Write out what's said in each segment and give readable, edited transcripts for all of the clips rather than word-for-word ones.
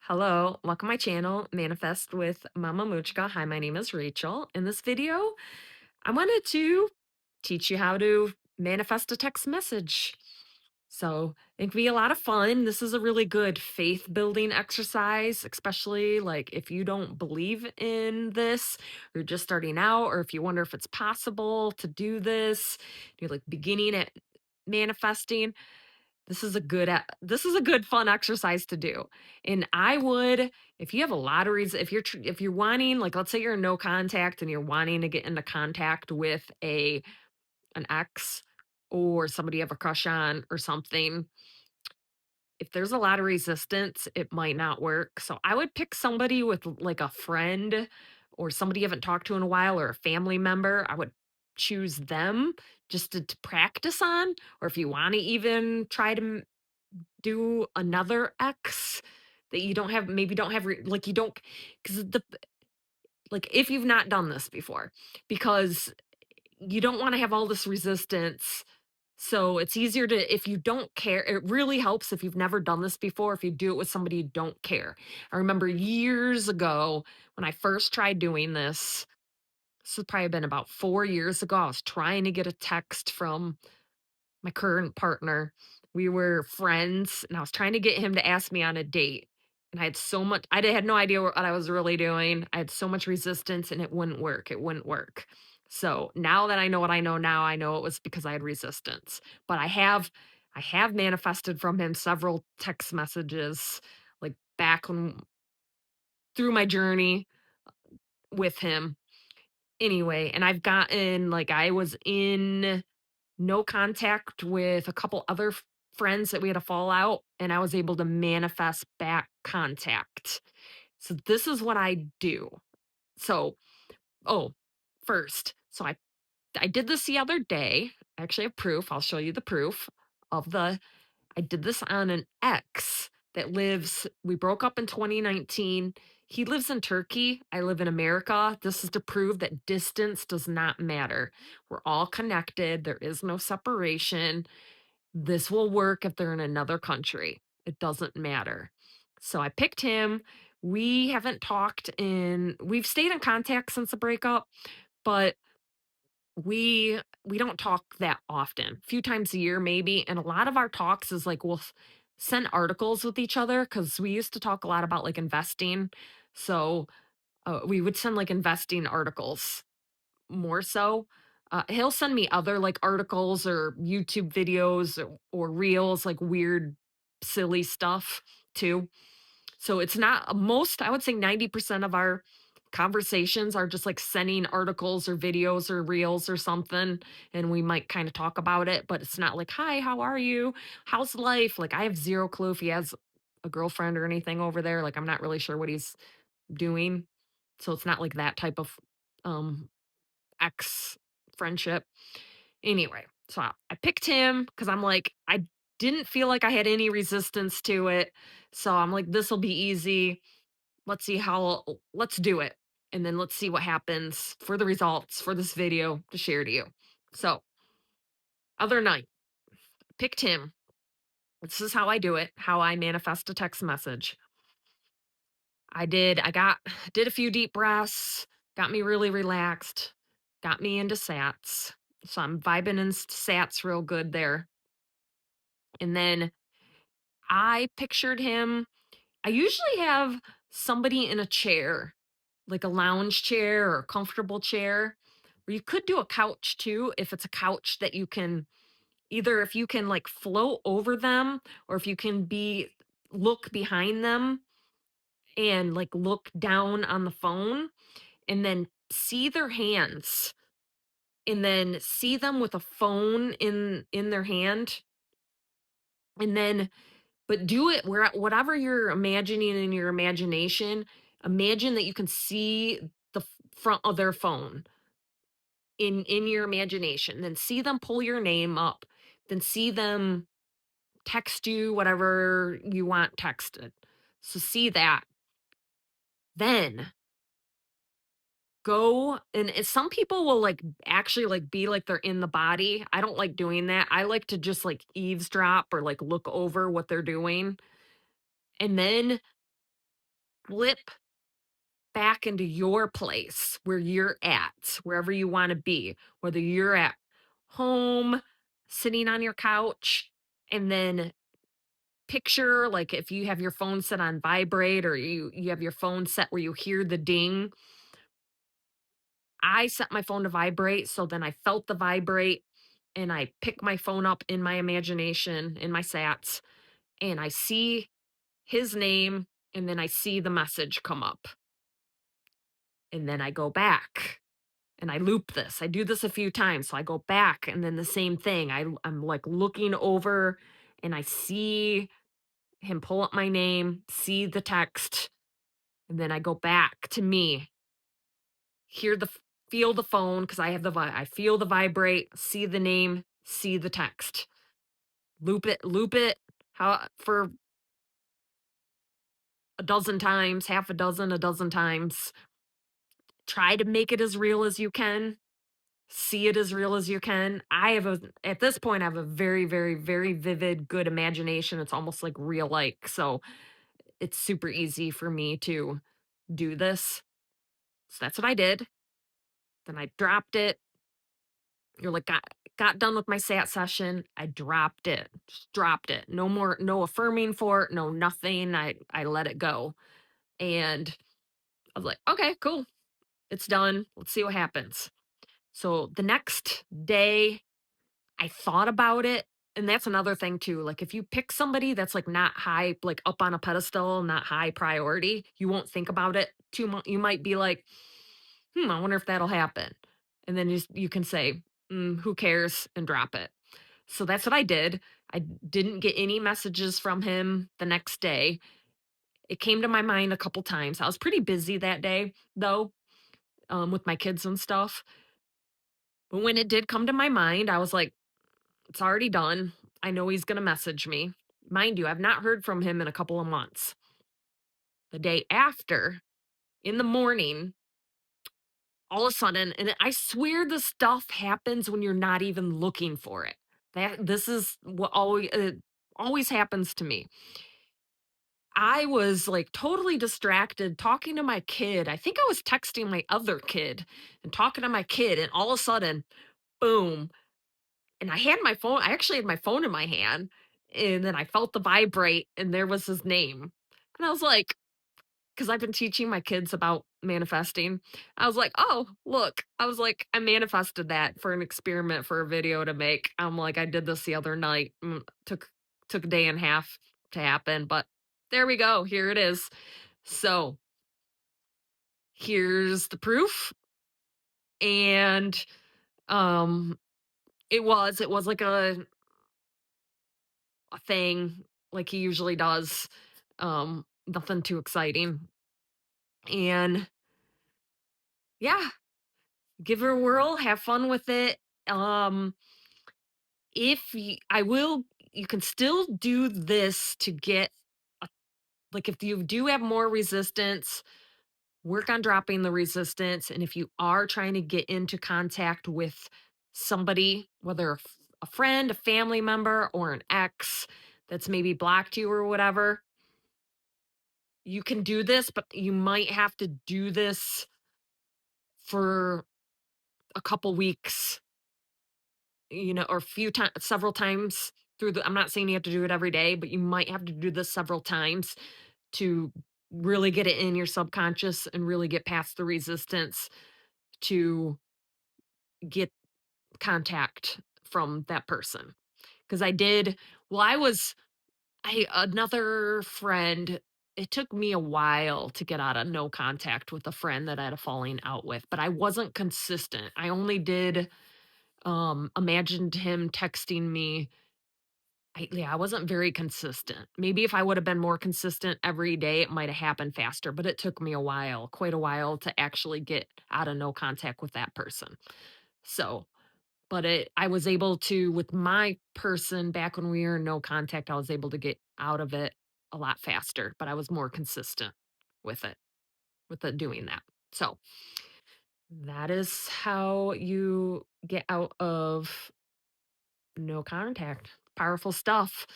Hello, welcome to my channel, Manifest with Mommamuchca. Hi, my name is Rachel. In this video, I wanted to teach you how to manifest a text message. So it can be a lot of fun. This is a really good faith building exercise, especially like if you don't believe in this, you're just starting out, or if you wonder if it's possible to do this, you're like beginning at manifesting. This is a good fun exercise to do. And I would, if you have a lot of reasons, if you're wanting, like let's say you're in no contact and you're wanting to get into contact with a an ex or somebody you have a crush on or something, if there's a lot of resistance, it might not work. So I would pick somebody with like a friend or somebody you haven't talked to in a while or a family member. I would choose them just to practice on. Or if you want to even try to do another X that you don't have, maybe don't have, like you don't, because like if you've not done this before, because you don't want to have all this resistance. So it's easier to, if you don't care, it really helps if you've never done this before, if you do it with somebody you don't care. I remember years ago when I first tried doing this has probably been about 4 years ago. I was trying to get a text from my current partner. We were friends, and I was trying to get him to ask me on a date. And I had no idea what I was really doing. I had so much resistance, and it wouldn't work. It wouldn't work. So now that I know what I know now, I know it was because I had resistance. But I have manifested from him several text messages, like back when through my journey with him. Anyway, and I've gotten like I was in no contact with a couple other friends that we had a fallout, and I was able to manifest back contact. So this is what I do. So, oh, first, so I did this the other day. I actually have proof. I'll show you the proof of the I did this on an ex that lives we broke up in 2019. He lives in Turkey. I live in America. This is to prove that distance does not matter. We're all connected. There is no separation. This will work if they're in another country. It doesn't matter. So I picked him. We've stayed in contact since the breakup, but we don't talk that often. A few times a year maybe, and a lot of our talks is like send articles with each other cuz we used to talk a lot about like investing. So, we would send like investing articles more so. He'll send me other like articles or YouTube videos or reels, like weird, silly stuff too. So it's not most, I would say 90% of our conversations are just like sending articles or videos or reels or something. And we might kind of talk about it, but it's not like, hi, how are you? How's life? Like I have zero clue if he has a girlfriend or anything over there. Like I'm not really sure what he's doing. So it's not like that type of um ex friendship. Anyway, so I picked him because I'm like, I didn't feel like I had any resistance to it. So I'm like, this will be easy. Let's do it. And then let's see what happens for the results for this video to share to you. So, other night, picked him. This is how I do it, how I manifest a text message. Did a few deep breaths, got me really relaxed, got me into sats. So I'm vibing in sats real good there. And then I pictured him. I usually have somebody in a chair, like a lounge chair or a comfortable chair, or you could do a couch too if it's a couch that you can either if you can like float over them or if you can be look behind them and like look down on the phone and then see their hands and then see them with a phone in their hand and then but do it where whatever you're imagining in your imagination, imagine that you can see the front of their phone in your imagination. Then see them pull your name up. Then see them text you whatever you want texted. So see that. Then go some people will like actually like be like they're in the body. I don't like doing that. I like to just like eavesdrop or like look over what they're doing. And then flip back into your place where you're at, wherever you want to be, whether you're at home, sitting on your couch, and then picture like if you have your phone set on vibrate or you have your phone set where you hear the ding. I set my phone to vibrate, so then I felt the vibrate and I pick my phone up in my imagination, in my sats, and I see his name and then I see the message come up. And then I go back and I loop this. I do this a few times. So I go back and then the same thing. I'm like looking over and I see him pull up my name, see the text, and then I go back to me, hear the feel the phone because I have I feel the vibrate, see the name, see the text. Loop it how for a dozen times, half a dozen times. Try to make it as real as you can. See it as real as you can. I have a At this point I have a very, very, very vivid, good imagination. It's almost like real like. So it's super easy for me to do this. So that's what I did. Then I dropped it. You're like got done with my sat session. I dropped it. Just dropped it. No more, no affirming for it, no nothing. I let it go. And I was like, okay, cool. It's done. Let's see what happens. So the next day I thought about it, and that's another thing too, like, if you pick somebody that's, like, not high like, up on a pedestal, not high priority, you won't think about it too much. You might be like, "Hmm, I wonder if that'll happen." And then you can say, who cares?" and drop it. So that's what I did. I didn't get any messages from him the next day. It came to my mind a couple times. I was pretty busy that day, though, with my kids and stuff, but when it did come to my mind, I was like, it's already done. I know he's gonna message me. Mind you, I've not heard from him in a couple of months. The day after, in the morning, all of a sudden, and I swear this stuff happens when you're not even looking for it. That this is what always happens to me. I was like totally distracted talking to my kid. I think I was texting my other kid and talking to my kid, and all of a sudden, boom, and I actually had my phone in my hand, and then I felt the vibrate, and there was his name. And I was like, because I've been teaching my kids about manifesting. I was like, "Oh, look." I was like, "I manifested that for an experiment for a video to make." I'm like, "I did this the other night. Took a day and a half to happen, but there we go. Here it is." So, here's the proof, and, um, it was like a thing like he usually does. Nothing too exciting. And yeah, give her a whirl, have fun with it. Um, if y- I will, you can still do this to get a, like if you do have more resistance, work on dropping the resistance. And if you are trying to get into contact with somebody, whether a friend, a family member, or an ex that's maybe blocked you or whatever, you can do this, but you might have to do this for a couple weeks, or several times through I'm not saying you have to do it every day, but you might have to do this several times to really get it in your subconscious and really get past the resistance to get contact from that person. Because I did, well, another friend, it took me a while to get out of no contact with a friend that I had a falling out with, but I wasn't consistent. I only did imagined him texting me. I wasn't very consistent. Maybe if I would have been more consistent every day, it might have happened faster, but it took me a while, quite a while to actually get out of no contact with that person. So, but I was able to, with my person back when we were in no contact, I was able to get out of it a lot faster, but I was more consistent with it, doing that. So that is how you get out of no contact. Powerful stuff.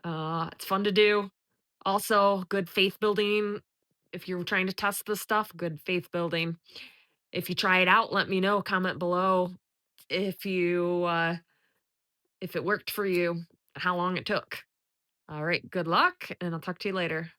It's fun to do. Also, good faith building If you're trying to test this stuff, good faith building. If you try it out, let me know. Comment below if if it worked for you, how long it took. All right, good luck, and I'll talk to you later.